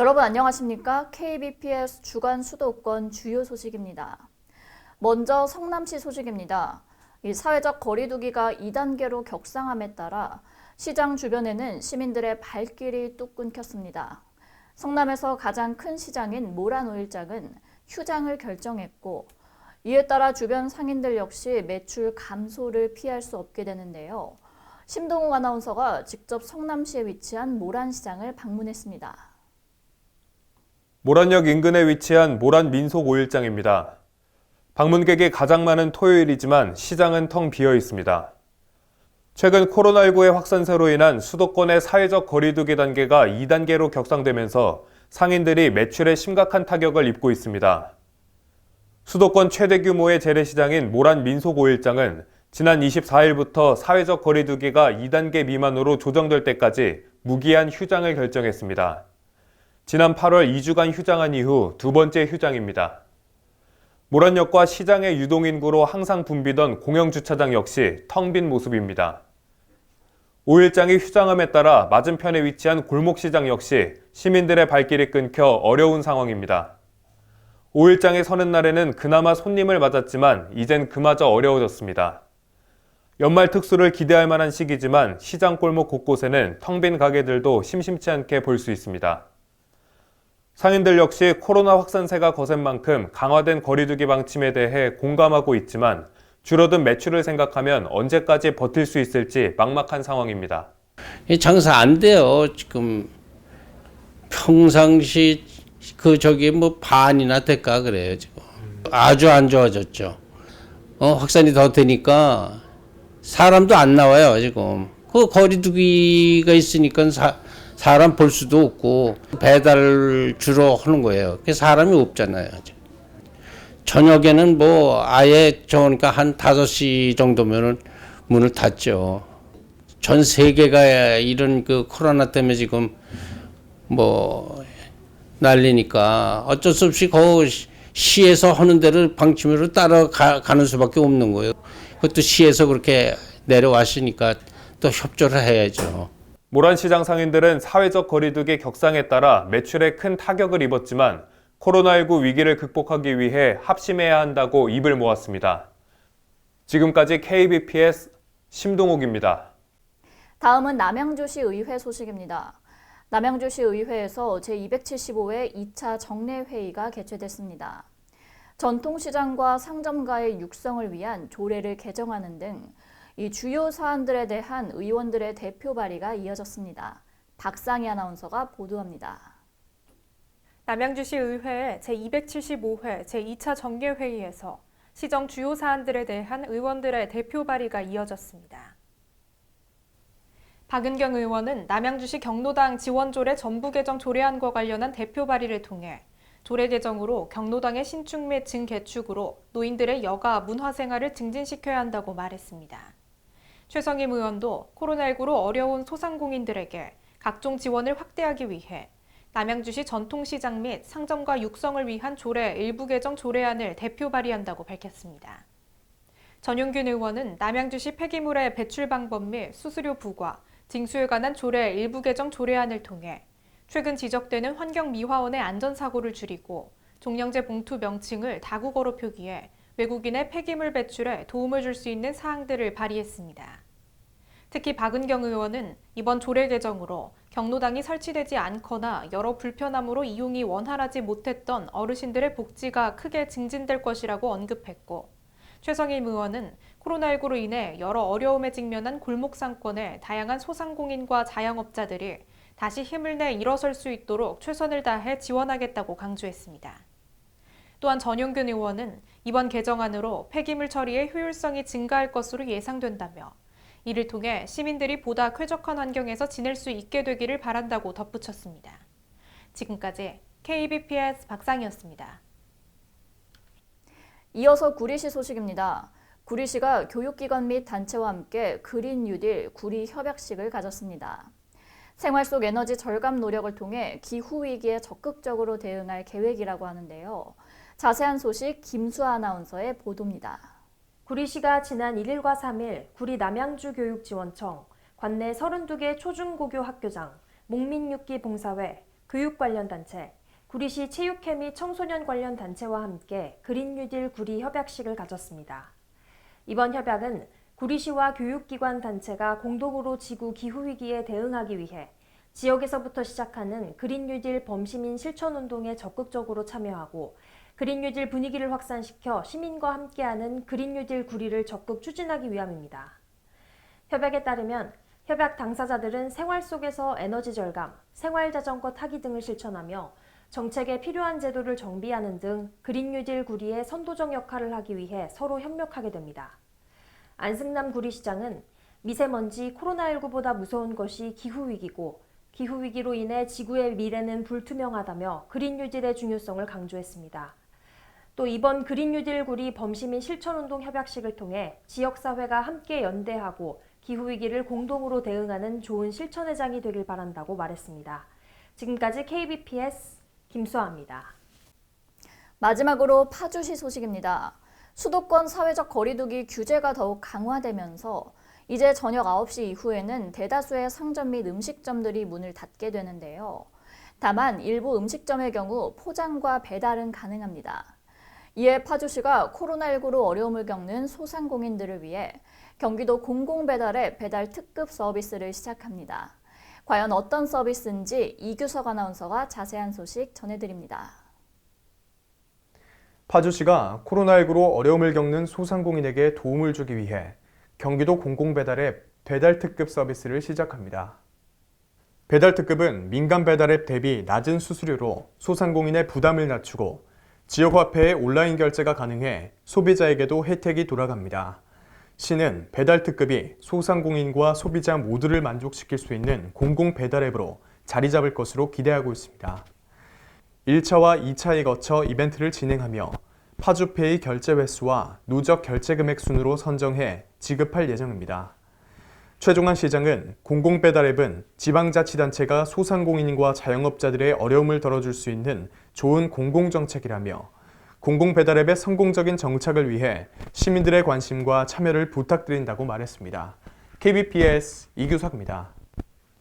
여러분 안녕하십니까? KBPS 주간 수도권 주요 소식입니다. 먼저 성남시 소식입니다. 이 사회적 거리두기가 2단계로 격상함에 따라 시장 주변에는 시민들의 발길이 뚝 끊겼습니다. 성남에서 가장 큰 시장인 모란오일장은 휴장을 결정했고 이에 따라 주변 상인들 역시 매출 감소를 피할 수 없게 되는데요. 심동욱 아나운서가 직접 성남시에 위치한 모란시장을 방문했습니다. 모란역 인근에 위치한 모란 민속 오일장입니다. 방문객이 가장 많은 토요일이지만 시장은 텅 비어 있습니다. 최근 코로나19의 확산세로 인한 수도권의 사회적 거리두기 단계가 2단계로 격상되면서 상인들이 매출에 심각한 타격을 입고 있습니다. 수도권 최대 규모의 재래시장인 모란 민속5일장은 지난 24일부터 사회적 거리두기가 2단계 미만으로 조정될 때까지 무기한 휴장을 결정했습니다. 지난 8월 2주간 휴장한 이후 두 번째 휴장입니다. 모란역과 시장의 유동인구로 항상 붐비던 공영주차장 역시 텅 빈 모습입니다. 5일장이 휴장함에 따라 맞은편에 위치한 골목시장 역시 시민들의 발길이 끊겨 어려운 상황입니다. 5일장에 서는 날에는 그나마 손님을 맞았지만 이젠 그마저 어려워졌습니다. 연말 특수를 기대할 만한 시기지만 시장 골목 곳곳에는 텅 빈 가게들도 심심치 않게 볼 수 있습니다. 상인들 역시 코로나 확산세가 거센 만큼 강화된 거리두기 방침에 대해 공감하고 있지만 줄어든 매출을 생각하면 언제까지 버틸 수 있을지 막막한 상황입니다. 장사 안 돼요. 지금 평상시 반이나 될까 그래요. 지금 아주 안 좋아졌죠. 확산이 더 되니까 사람도 안 나와요. 지금 그 거리두기가 있으니까 사람 볼 수도 없고 배달 주로 하는 거예요. 사람이 없잖아요. 저녁에는 아예 그러니까 한 5시 정도면은 문을 닫죠. 전 세계가 이런 코로나 때문에 지금 난리니까 어쩔 수 없이 시에서 하는 대로 방침으로 따라가는 수밖에 없는 거예요. 그것도 시에서 그렇게 내려왔으니까 또 협조를 해야죠. 모란시장 상인들은 사회적 거리두기 격상에 따라 매출에 큰 타격을 입었지만 코로나19 위기를 극복하기 위해 합심해야 한다고 입을 모았습니다. 지금까지 KBPS 심동욱입니다. 다음은 남양주시 의회 소식입니다. 남양주시 의회에서 제275회 2차 정례회의가 개최됐습니다. 전통시장과 상점가의 육성을 위한 조례를 개정하는 등 이 주요 사안들에 대한 의원들의 대표 발의가 이어졌습니다. 박상희 아나운서가 보도합니다. 남양주시 의회 제275회 제2차 정례회의에서 시정 주요 사안들에 대한 의원들의 대표 발의가 이어졌습니다. 박은경 의원은 남양주시 경로당 지원조례 전부 개정 조례안과 관련한 대표 발의를 통해 조례 개정으로 경로당의 신축 및 증개축으로 노인들의 여가 문화생활을 증진시켜야 한다고 말했습니다. 최성임 의원도 코로나19로 어려운 소상공인들에게 각종 지원을 확대하기 위해 남양주시 전통시장 및 상점가 육성을 위한 조례 일부 개정 조례안을 대표 발의한다고 밝혔습니다. 전용균 의원은 남양주시 폐기물의 배출 방법 및 수수료 부과, 징수에 관한 조례 일부 개정 조례안을 통해 최근 지적되는 환경미화원의 안전사고를 줄이고 종량제 봉투 명칭을 다국어로 표기해 외국인의 폐기물 배출에 도움을 줄 수 있는 사항들을 발의했습니다. 특히 박은경 의원은 이번 조례 개정으로 경로당이 설치되지 않거나 여러 불편함으로 이용이 원활하지 못했던 어르신들의 복지가 크게 증진될 것이라고 언급했고, 최성임 의원은 코로나19로 인해 여러 어려움에 직면한 골목 상권의 다양한 소상공인과 자영업자들이 다시 힘을 내 일어설 수 있도록 최선을 다해 지원하겠다고 강조했습니다. 또한 전용균 의원은 이번 개정안으로 폐기물 처리의 효율성이 증가할 것으로 예상된다며 이를 통해 시민들이 보다 쾌적한 환경에서 지낼 수 있게 되기를 바란다고 덧붙였습니다. 지금까지 KBPS 박상희였습니다. 이어서 구리시 소식입니다. 구리시가 교육기관 및 단체와 함께 그린 뉴딜 구리 협약식을 가졌습니다. 생활 속 에너지 절감 노력을 통해 기후위기에 적극적으로 대응할 계획이라고 하는데요. 자세한 소식 김수아 아나운서의 보도입니다. 구리시가 지난 1일과 3일 구리 남양주교육지원청, 관내 32개 초중고교 학교장, 목민6기 봉사회, 교육 관련 단체, 구리시 체육회 및 청소년 관련 단체와 함께 그린 뉴딜 구리 협약식을 가졌습니다. 이번 협약은 구리시와 교육기관 단체가 공동으로 지구 기후위기에 대응하기 위해 지역에서부터 시작하는 그린 뉴딜 범시민 실천운동에 적극적으로 참여하고 그린 뉴딜 분위기를 확산시켜 시민과 함께하는 그린 뉴딜 구리를 적극 추진하기 위함입니다. 협약에 따르면 협약 당사자들은 생활 속에서 에너지 절감, 생활 자전거 타기 등을 실천하며 정책에 필요한 제도를 정비하는 등 그린 뉴딜 구리의 선도적 역할을 하기 위해 서로 협력하게 됩니다. 안승남 구리시장은 미세먼지, 코로나19보다 무서운 것이 기후위기고 기후위기로 인해 지구의 미래는 불투명하다며 그린 뉴딜의 중요성을 강조했습니다. 또 이번 그린 뉴딜 구리 범시민 실천운동 협약식을 통해 지역사회가 함께 연대하고 기후위기를 공동으로 대응하는 좋은 실천의 장이 되길 바란다고 말했습니다. 지금까지 KBPS 김수아입니다. 마지막으로 파주시 소식입니다. 수도권 사회적 거리두기 규제가 더욱 강화되면서 이제 저녁 9시 이후에는 대다수의 상점 및 음식점들이 문을 닫게 되는데요. 다만 일부 음식점의 경우 포장과 배달은 가능합니다. 이에 파주시가 코로나19로 어려움을 겪는 소상공인들을 위해 경기도 공공배달의 배달 특급 서비스를 시작합니다. 과연 어떤 서비스인지 이규석 아나운서가 자세한 소식 전해드립니다. 파주시가 코로나19로 어려움을 겪는 소상공인에게 도움을 주기 위해 경기도 공공배달앱 배달특급 서비스를 시작합니다. 배달특급은 민간 배달앱 대비 낮은 수수료로 소상공인의 부담을 낮추고 지역화폐의 온라인 결제가 가능해 소비자에게도 혜택이 돌아갑니다. 시는 배달특급이 소상공인과 소비자 모두를 만족시킬 수 있는 공공배달앱으로 자리 잡을 것으로 기대하고 있습니다. 1차와 2차에 거쳐 이벤트를 진행하며 파주페이 결제 횟수와 누적 결제 금액 순으로 선정해 지급할 예정입니다. 최종환 시장은 공공배달앱은 지방자치단체가 소상공인과 자영업자들의 어려움을 덜어줄 수 있는 좋은 공공정책이라며 공공배달앱의 성공적인 정착을 위해 시민들의 관심과 참여를 부탁드린다고 말했습니다. KBPS 이규석입니다.